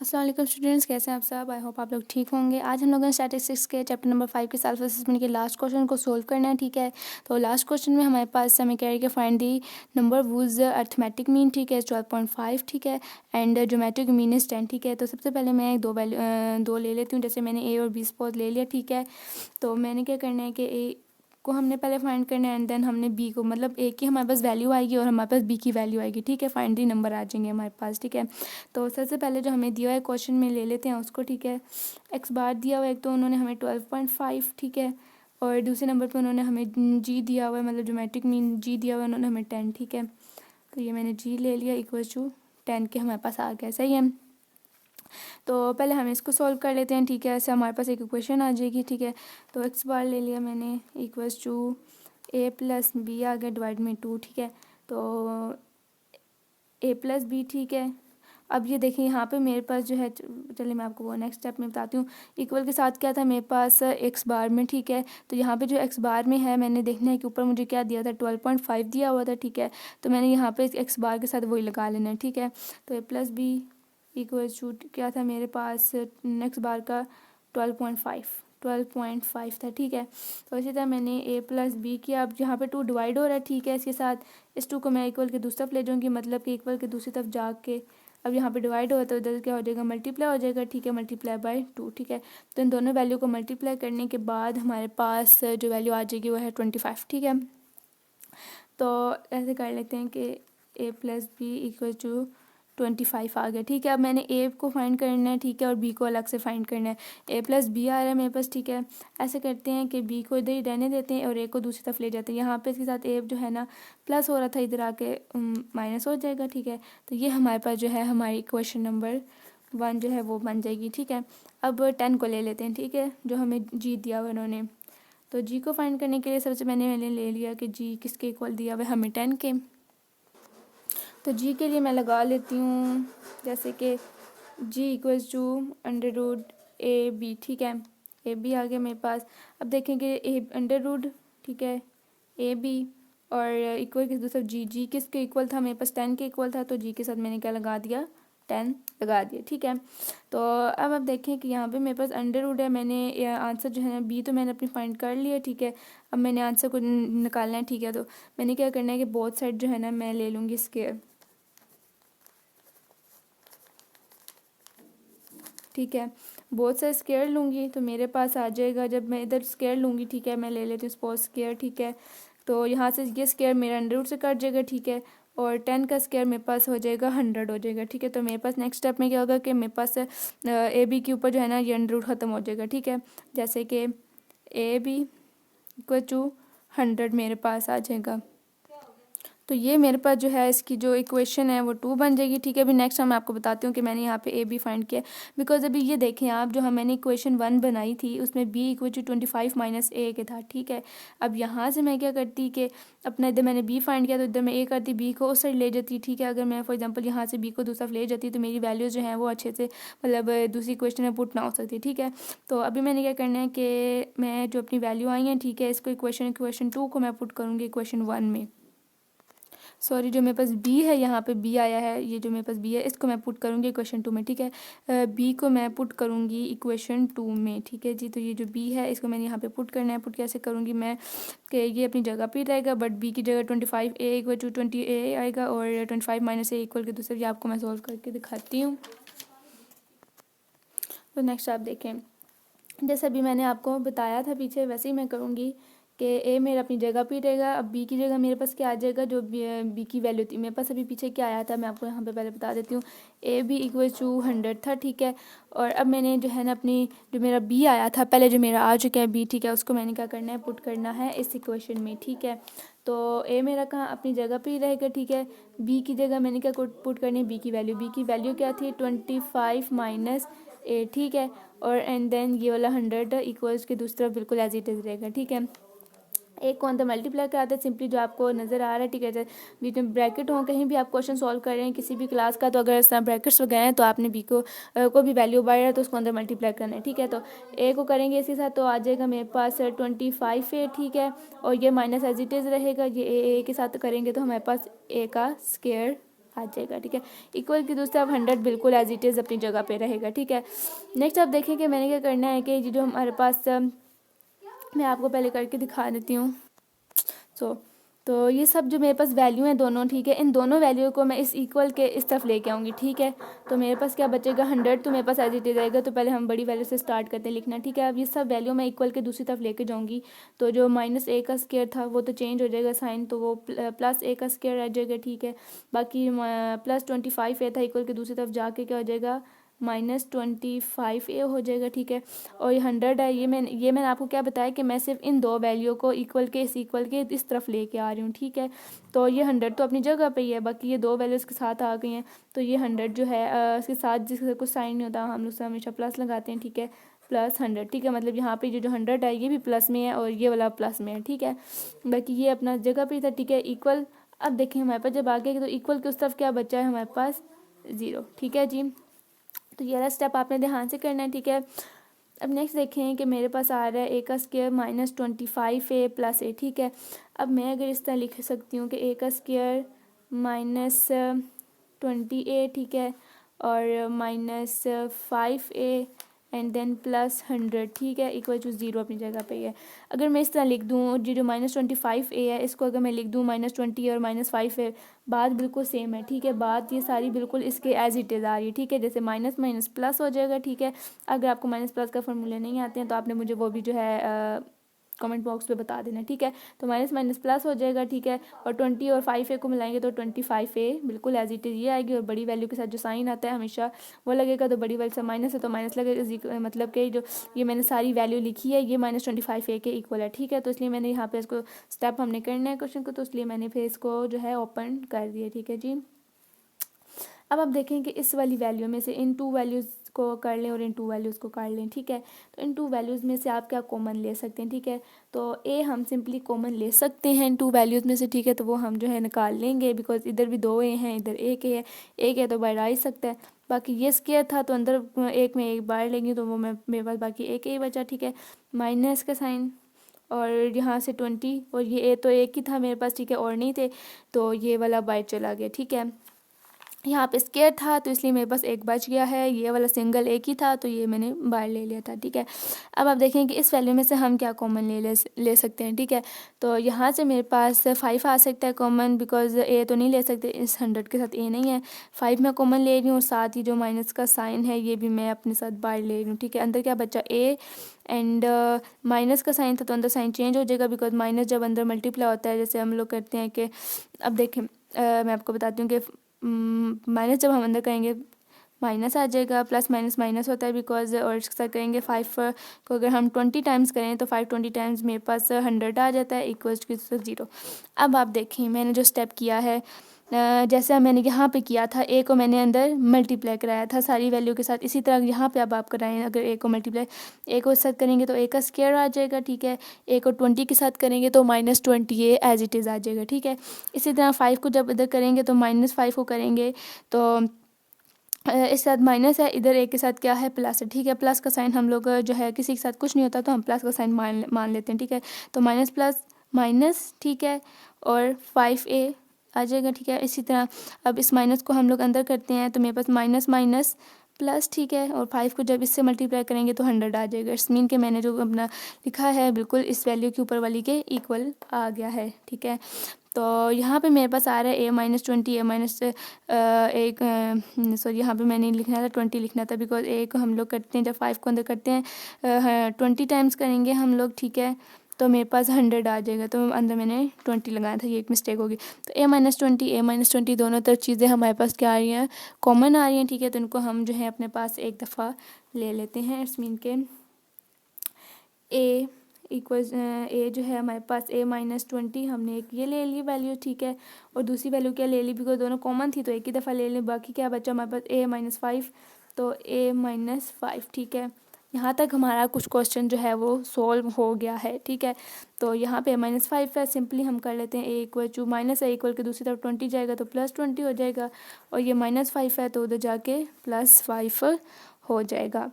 अस्सलाम वालेकुम स्टूडेंट्स, कैसे हैं आप सब। आई होप आप लोग ठीक होंगे। आज हम लोगों ने स्टैटिस्टिक्स के चैप्टर नंबर 5 के सेल्फ असेसमेंट के लास्ट क्वेश्चन को सोल्व करना है। ठीक है, तो लास्ट क्वेश्चन में हमारे पास हमें कह रही है कि find the number whose arithmetic mean, ठीक है, 12.5, ठीक है, एंड ज्योमेट्रिक मीन इज 10। ठीक है, तो सबसे पहले मैं दो ले लेती हूँ। जैसे मैंने ए और बी स्पॉट ले लिया। ठीक है, तो मैंने क्या करना है कि ए को हमने पहले फाइंड करना है एंड देन हमने बी को, मतलब ए की हमारे पास वैल्यू आएगी और हमारे पास बी की वैल्यू आएगी। ठीक है, फाइंड दी नंबर आ जाएंगे हमारे पास। ठीक है, तो सबसे पहले जो हमें दिया हुआ है क्वेश्चन में ले लेते हैं उसको। ठीक है, एक्स बार दिया हुआ है, एक तो उन्होंने हमें 12.5, ठीक है, और दूसरे नंबर पे उन्होंने हमें जी दिया हुआ है, मतलब ज्योमेट्रिक मीन जी दिया हुआ है उन्होंने हमें 10। ठीक है, तो ये मैंने जी ले लिया, इक्वल टू 10 के हमारे पास आ गया। सही है, तो पहले हम इसको सॉल्व कर लेते हैं। ठीक है, ऐसे हमारे पास एक इक्वेशन आ जाएगी। ठीक है, तो एक्स बार ले लिया मैंने, equals to A plus B आ गया डिवाइड में 2। ठीक है, तो ए प्लस बी। ठीक है, अब ये देखिए यहाँ पे मेरे पास जो है, चलिए मैं आपको वो नेक्स्ट स्टेप में बताती हूँ। इक्वल के साथ क्या था मेरे पास एक्स बार में। ठीक है, तो यहाँ पे जो एक्स बार में है मैंने देखना है कि ऊपर मुझे क्या दिया था, 12.5 दिया हुआ था। ठीक है, तो मैंने यहाँ पे एक्स बार के साथ वही लगा लेना है। ठीक है, तो ए प्लस बी इक्वल टू क्या था मेरे पास, एक्स बार का 12.5 था। ठीक है, तो इसी तरह मैंने ए प्लस बी किया। अब यहाँ पे 2 डिवाइड हो रहा है। ठीक है, इसके साथ इस 2 को मैं इक्वल के दूसरी तरफ ले जाऊँगी, मतलब कि इक्वल के दूसरी तरफ जाके अब यहाँ पे डिवाइड हो तो इधर क्या हो जाएगा, मल्टीप्लाई हो जाएगा। ठीक है, मल्टीप्लाई बाय 2। ठीक है, तो इन दोनों वैल्यू को मल्टीप्लाई करने के बाद हमारे पास जो वैल्यू आ जाएगी वो है 25। ठीक है, तो ऐसे कर लेते हैं कि ए प्लस बी इक्वल टू 25 आ गया। ठीक है, अब मैंने ए को फाइंड करना है। ठीक है, और बी को अलग से फाइंड करना है। ए प्लस बी आ रहा है मेरे पास। ठीक है, ऐसे करते हैं कि बी को इधर ही रहने देते हैं और ए को दूसरी तरफ ले जाते हैं। यहाँ पे इसके साथ ए जो है ना प्लस हो रहा था, इधर आके माइनस हो जाएगा। ठीक है, तो ये हमारे पास जो है हमारी क्वेश्चन नंबर 1 जो है वो बन जाएगी। ठीक है, अब 10 को ले लेते हैं। ठीक है, जो हमें जी दिया हुआ उन्होंने, तो जी को फाइंड करने के लिए सबसे मैंने ले लिया कि जी किसके इक्वल दिया हुआ है हमें 10 के। तो जी के लिए मैं लगा लेती हूँ, जैसे कि G equals to under root A B. ठीक है, ए बी आ गया मेरे पास। अब देखेंगे ए अंडर रूट, ठीक है, ए बी और इक्वल किस दूसरा जी, जी किसके इक्वल था मेरे पास 10 के इक्वल था, तो जी के साथ मैंने क्या लगा दिया, 10 लगा दिया। ठीक है, तो अब देखें कि यहाँ पे मेरे पास अंडर रूट है, मैंने आंसर जो है बी तो मैंने अपनी फाइंड कर लिया। ठीक है, अब मैंने आंसर को निकालना है। ठीक है, तो मैंने क्या करना है कि बोथ साइड जो है ना मैं ले लूँगी स्क्वायर। ठीक है, बोथ साइड स्क्वायर लूँगी तो मेरे पास आ जाएगा, जब मैं इधर स्क्वायर लूँगी, ठीक है, मैं ले लेती हूँ सपोज स्क्वायर। ठीक है, तो यहाँ से ये स्क्वायर मेरा अंडर रूट से कट जाएगा। ठीक है, और 10 का स्क्वायर मेरे पास हो जाएगा 100 हो जाएगा। ठीक है, तो मेरे पास नेक्स्ट स्टेप में क्या होगा कि मेरे पास ए बी के ऊपर जो है ना ये अंडर रूट ख़त्म हो जाएगा। ठीक है, जैसे कि ए बी इक्वल टू 100 मेरे पास आ जाएगा। तो ये मेरे पास जो है इसकी जो इक्वेशन है वो 2 बन जाएगी। ठीक है, अभी नेक्स्ट मैं आपको बताती हूँ कि मैंने यहाँ पे ए बी फाइंड किया, बिकॉज अभी ये देखें आप, जो मैंने इक्वेशन 1 बनाई थी उसमें बी इक्वल टू 25 माइनस ए के था। ठीक है, अब यहाँ से मैं क्या करती कि अपना इधर मैंने बी फाइंड किया तो इधर मैं ए करती, बी को उस साइड ले जाती। ठीक है, अगर मैं फॉर एग्जाम्पल यहाँ से बी को दूसरा ले जाती तो मेरी वैल्यूज़ जो हैं वो अच्छे से, मतलब दूसरी क्वेश्चन में पुट ना हो सकती। ठीक है, तो अभी मैंने क्या करना है कि मैं जो अपनी वैल्यू आई हैं, ठीक है, इसको इक्वेशन 2 को मैं पुट करूँगी इक्वेशन 1 में। सॉरी, जो मेरे पास बी है, यहाँ पे बी आया है, ये जो मेरे पास बी है इसको मैं पुट करूँगी इक्वेशन 2 में। ठीक है, बी को मैं पुट करूँगी इक्वेशन 2 में। ठीक है जी, तो ये जो बी है इसको मैंने यहाँ पे पुट करना है। पुट कैसे करूँगी मैं कि ये अपनी जगह पे रहेगा, बट बी की जगह 25 ए इक्वल टू 20 ए आएगा और 25 माइनस ए इक्वल के दूसरे, ये आपको मैं सॉल्व करके दिखाती हूँ। तो नेक्स्ट आप देखें, जैसे अभी मैंने आपको बताया था पीछे, वैसे ही मैं करूँगी कि ए मेरा अपनी जगह पे रहेगा। अब बी की जगह मेरे पास क्या आ जाएगा, जो बी की वैल्यू थी मेरे पास अभी पीछे क्या आया था, मैं आपको यहाँ पे पहले बता देती हूँ। ए बी इक्वल टू 100 था। ठीक है, और अब मैंने जो है ना अपनी जो मेरा बी आया था पहले, जो मेरा आ चुका है बी, ठीक है, उसको मैंने क्या करना है, पुट करना है इस इक्वेशन में। ठीक है, तो ए मेरा कहाँ अपनी जगह पे ही रहेगा। ठीक है, बी की जगह मैंने क्या पुट करनी है, बी की वैल्यू क्या थी, 25 माइनस ए। ठीक है, और एंड देन ये वाला 100 इक्वल्स के दूसरी तरफ बिल्कुल एज इट इज़ रहेगा। ठीक है, एक को अंदर मल्टीप्लाई कराते हैं सिंपली, जो आपको नज़र आ रहा है। ठीक है, बीच में ब्रैकेट हो, कहीं भी आप क्वेश्चन सॉल्व कर रहे हैं किसी भी क्लास का, तो अगर इस तरह ब्रैकेट्स वगैरह हैं तो आपने बी को भी वैल्यू बढ़ रहा है तो उसको अंदर मल्टीप्लाई करना है। ठीक है, तो ए को करेंगे इसी साथ, तो आ जाएगा मेरे पास 25 ए। ठीक है, और ये माइनस एज इट इज़ रहेगा, ये ए के साथ करेंगे तो हमारे पास ए का स्क्वायर आ जाएगा। ठीक है, इक्वल की दूसरी तरफ 100 बिल्कुल एज इट इज़ अपनी जगह पे रहेगा। ठीक है, नेक्स्ट आप देखें कि मैंने क्या करना है कि ये जो हमारे पास मैं आपको पहले करके दिखा देती हूँ। तो ये सब जो मेरे पास वैल्यू हैं दोनों, ठीक है, इन दोनों वैल्यू को मैं इस इक्वल के इस तरफ लेके आऊँगी। ठीक है, तो मेरे पास क्या बचेगा 100, तो मेरे पास एज इट इज़ आएगा। तो पहले हम बड़ी वैल्यू से स्टार्ट करते हैं लिखना। ठीक है, अब ये सब वैल्यू मैं इक्वल के दूसरी तरफ लेके जाऊँगी। तो जो -a का स्क्वायर था वो तो चेंज हो जाएगा साइन, तो वो +a का स्क्वायर रह जाएगा। ठीक है, बाकी +25a था, इक्वल के दूसरी तरफ जाके क्या हो जाएगा -25a हो जाएगा। ठीक है, और ये 100 है, ये मैंने आपको क्या बताया कि मैं सिर्फ इन दो वैल्यू को इक्वल के इस तरफ लेके आ रही हूँ। ठीक है, तो ये 100 तो अपनी जगह पे ही है, बाकी ये दो वैल्यूज़ के साथ आ गई हैं। तो ये 100 जो है इसके साथ जिसका कुछ साइन नहीं होता हम लोग से हमेशा प्लस लगाते हैं। ठीक है, +100। ठीक है, मतलब यहाँ पे जो 100 है ये भी प्लस में है और ये वाला प्लस में है। ठीक है, बाकी ये अपना जगह पे ही था। ठीक है, इक्वल अब देखें हमारे पास जब आगे तो इक्वल के उस तरफ क्या बचा है हमारे पास 0। ठीक है जी, तो ये वाला स्टेप आपने ध्यान से करना है। ठीक है, अब नेक्स्ट देखें कि मेरे पास आ रहा है a का स्क्वायर -25a + a। ठीक है, अब मैं अगर इस तरह लिख सकती हूँ कि a का स्क्वायर -20a, ठीक है, और -5a एंड देन +100। ठीक है, इक्वल टू 0 अपनी जगह पे है। अगर मैं इस तरह लिख दूँ जो -25a है इसको अगर मैं लिख दूँ -20 और -5 है, बात बिल्कुल सेम है। ठीक है, बात ये सारी बिल्कुल इसके एज इट इज़ आ रही है। ठीक है, जैसे माइनस माइनस प्लस हो जाएगा। ठीक है, अगर आपको माइनस प्लस का फॉर्मूले नहीं आते हैं तो आपने मुझे वो भी जो है कमेंट बॉक्स पे बता देना। ठीक है, तो माइनस माइनस प्लस हो जाएगा। ठीक है, और 20 और 5a को मिलाएंगे तो 25a बिल्कुल एज इट इज़ ये आएगी, और बड़ी वैल्यू के साथ जो साइन आता है हमेशा वो लगेगा। तो बड़ी वैल्यू से माइनस है तो माइनस लगेगा, मतलब कि जो ये मैंने सारी वैल्यू लिखी है ये -25a के इक्वल है। ठीक है, तो इसलिए मैंने यहाँ पे इसको स्टेप हमने करना है क्वेश्चन को, तो इसलिए मैंने फिर इसको जो है ओपन कर दिया। ठीक है जी, अब आप देखें कि इस वाली वैल्यू में से इन टू वैल्यूज़ को कर लें और इन टू वैल्यूज़ को कर लें। ठीक है, तो इन टू वैल्यूज़ में से आप क्या कॉमन ले सकते हैं। ठीक है, तो ए हम सिंपली कॉमन ले सकते हैं इन टू वैल्यूज़ में से। ठीक है, तो वो हम जो है निकाल लेंगे, बिकॉज इधर भी 2 ए हैं इधर एक ए है, एक है तो बाहर आ ही सकता है। बाकी ये स्क्वायर था तो अंदर एक में एक बाहर लेंगे तो वो मेरे पास बाकी एक ए बचा। ठीक है, माइनस का साइन और यहाँ से 20 और ये ए तो एक ही था मेरे पास। ठीक है, और नहीं थे तो ये वाला बाहर चला गया। ठीक है, यहाँ पे स्क्वायर था तो इसलिए मेरे पास एक बच गया है, ये वाला सिंगल एक ही था तो ये मैंने बाहर ले लिया था। ठीक है, अब आप देखें कि इस वैल्यू में से हम क्या कॉमन ले सकते हैं। ठीक है, तो यहाँ से मेरे पास 5 आ सकता है कॉमन, बिकॉज ए तो नहीं ले सकते, इस 100 के साथ ए नहीं है। 5 मैं कॉमन ले रही हूँ, साथ ही जो माइनस का साइन है ये भी मैं अपने साथ बाहर ले रही हूँ। ठीक है, अंदर क्या बचा ए एंड माइनस का साइन था तो अंदर साइन चेंज हो जाएगा, बिकॉज माइनस जब अंदर मल्टीप्लाई होता है जैसे हम लोग करते हैं कि अब देखें मैं आपको बताती हूँ कि माइनस जब हम अंदर करेंगे माइनस आ जाएगा, प्लस माइनस माइनस होता है बिकॉज, और इसके साथ करेंगे 5 को अगर हम 20 टाइम्स करें तो 5 20 टाइम्स मेरे पास 100 आ जाता है इक्वल्स टू 0। अब आप देखें मैंने जो स्टेप किया है जैसे मैंने यहाँ पे किया था, ए को मैंने अंदर मल्टीप्लाई कराया था सारी वैल्यू के साथ, इसी तरह यहाँ पे अब आप कराएं। अगर ए को मल्टीप्लाई ए को साथ करेंगे तो ए का स्क्वायर आ जाएगा। ठीक है, ए को 20 के साथ करेंगे तो -20 ए एज इट इज़ आ जाएगा। ठीक है, इसी तरह 5 को जब इधर करेंगे तो -5 को करेंगे तो इस साथ माइनस है, इधर एक के साथ क्या है प्लस है। ठीक है, प्लस का साइन हम लोग जो है किसी के साथ कुछ नहीं होता तो हम प्लस का साइन मान लेते हैं। ठीक है, तो माइनस प्लस माइनस, ठीक है, और 5a आ जाएगा। ठीक है, इसी तरह अब इस माइनस को हम लोग अंदर करते हैं तो मेरे पास माइनस माइनस प्लस, ठीक है, और 5 को जब इससे मल्टीप्लाई करेंगे तो 100 आ जाएगा। इट्स मीन के मैंने जो अपना लिखा है बिल्कुल इस वैल्यू के ऊपर वाली के इक्वल आ गया है। ठीक है, तो यहाँ पे मेरे पास आ रहा है a-20 सॉरी यहाँ पे मैंने लिखना था 20 लिखना था, बिकॉज ए को हम लोग करते हैं जब 5 को अंदर करते हैं 20 टाइम्स करेंगे हम लोग। ठीक है, तो मेरे पास 100 आ जाएगा, तो अंदर मैंने 20 लगाया था, ये एक मिस्टेक होगी। तो a-20 दोनों तरफ चीज़ें हमारे पास क्या आ रही हैं कॉमन आ रही हैं। ठीक है, तो इनको हम जो है अपने पास एक दफ़ा ले लेते हैं। इट्स मीन के a इक्वल ए जो है हमारे पास a-20 हमने एक ये ले ली वैल्यू। ठीक है, और दूसरी वैल्यू क्या ले ली, बिकॉज दोनों कॉमन थी तो एक ही दफ़ा ले लें। बाकी क्या बचा हमारे पास a-5, तो a-5। ठीक है, यहाँ तक हमारा कुछ क्वेश्चन जो है वो सॉल्व हो गया है। ठीक है, तो यहाँ पे -5 है, सिंपली हम कर लेते हैं a इक्वल टू माइनस है इक्वल के दूसरी तरफ 20 जाएगा तो +20 हो जाएगा, और ये -5 है तो उधर जाके +5 हो जाएगा।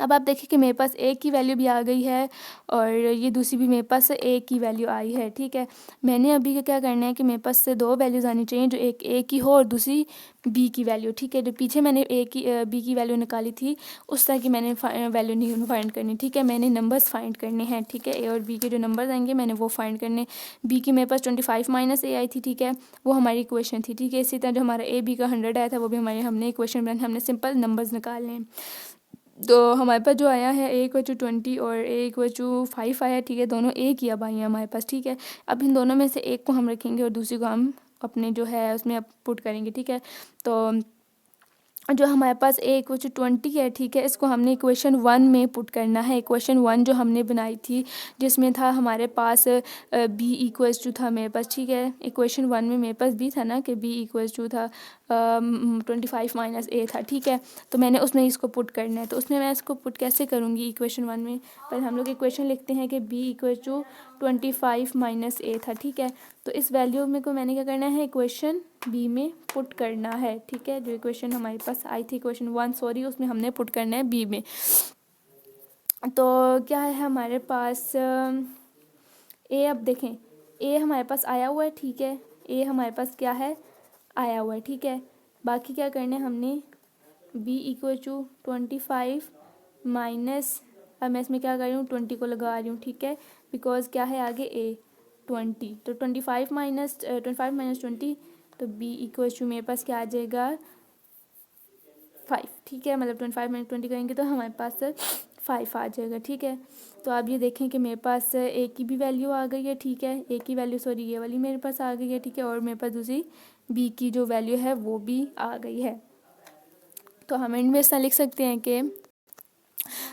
अब आप देखिए कि मेरे पास ए की वैल्यू भी आ गई है और ये दूसरी भी मेरे पास ए की वैल्यू आई है, ठीक है। मैंने अभी क्या करना है कि मेरे पास से दो वैल्यूज़ आनी चाहिए, जो एक ए की हो और दूसरी बी की वैल्यू, ठीक है। जो पीछे मैंने बी की वैल्यू निकाली थी उस तरह की मैंने वैल्यू नहीं फाइंड करनी, ठीक है। मैंने नंबर्स फाइंड करने हैं, ठीक है। ए और बी के जो नंबर्स आएंगे मैंने वो फाइंड करने। बी की मेरे पास 25 माइनस ए आई थी, ठीक है, वो हमारी इक्वेशन थी, ठीक है। इसी तरह जो हमारा ए बी का 100 आया था वो भी हमने इक्वेशन बनाई, हमने सिंपल नंबर्स निकालने हैं। तो हमारे पास जो आया है ए इक्वल टू 20 और ए इक्वल टू 5 आया, ठीक है। दोनों एक ही अब आई हैं हमारे पास, ठीक है। अब इन दोनों में से एक को हम रखेंगे और दूसरी को हम अपने जो है उसमें अब पुट करेंगे, ठीक है। तो जो हमारे पास ए इक्वल टू 20 है, ठीक है, इसको हमने इक्वेशन 1 में पुट करना है। इक्वेशन 1 जो हमने बनाई थी जिसमें था हमारे पास बी इक्वल्स टू था मेरे पास, ठीक है। इक्वेशन 1 में मेरे पास बी था ना कि बी इक्वल्स टू था 25 माइनस ए था, ठीक है। तो मैंने उसमें इसको पुट करना है, तो उसमें मैं इसको पुट कैसे करूँगी इक्वेशन 1 में। पर हम लोग इक्वेशन लिखते हैं कि बी इक्वल टू 25 माइनस ए था, ठीक है। तो इस वैल्यू में को मैंने क्या करना है, इक्वेशन बी में पुट करना है, ठीक है। जो इक्वेशन हमारे पास आई थी इक्वेशन 1 सॉरी, उसमें हमने पुट करना है बी में। तो क्या है हमारे पास ए, अब देखें ए हमारे पास आया हुआ है, ठीक है। ए हमारे पास क्या है, आया हुआ है, ठीक है। बाकी क्या करना है हमने, बी इक्वल टू 25 माइनस, अब मैं इसमें क्या कर रही हूँ 20 को लगा रही हूँ, ठीक है। बिकॉज क्या है आगे ए 20, तो 25 माइनस 20, तो बी इक्वल टू मेरे पास क्या आ जाएगा 5, ठीक है। मतलब 25 माइनस 20 करेंगे तो हमारे पास 5 आ जाएगा, ठीक है। तो आप ये देखें कि मेरे पास ए की भी वैल्यू आ गई है, ठीक है। ए की वैल्यू सॉरी ये वाली मेरे पास आ गई है, ठीक है। और मेरे पास दूसरी बी की जो वैल्यू है वो भी आ गई है। तो हम इनमें ऐसा लिख सकते हैं कि,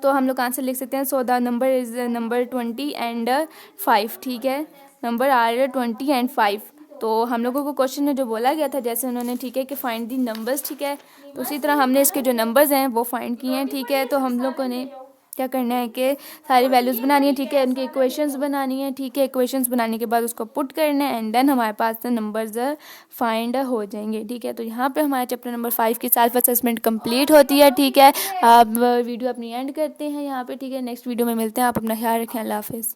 तो हम लोग आंसर लिख सकते हैं, so the number is number 20 and 5, ठीक है। Number are 20 and 5। तो हम लोगों को क्वेश्चन में जो बोला गया था जैसे उन्होंने, ठीक है, कि फाइंड दी नंबर्स, ठीक है। तो उसी तरह हमने इसके जो नंबर्स हैं वो फाइंड किए हैं, ठीक है। तो हम लोगों ने क्या करना है कि सारी वैल्यूज़ बनानी है, ठीक है। उनकी इक्वेशंस बनानी है, ठीक है। इक्वेशंस बनाने के बाद उसको पुट करना है एंड देन हमारे पास नंबर्स फाइंड हो जाएंगे, ठीक है। तो यहाँ पे हमारा चैप्टर नंबर 5 की सेल्फ असेसमेंट कंप्लीट होती है, ठीक है। आप वीडियो अपनी एंड करते हैं यहाँ पे, ठीक है। नेक्स्ट वीडियो में मिलते हैं, आप अपना ख्याल रखें, अल्लाह हाफिज़।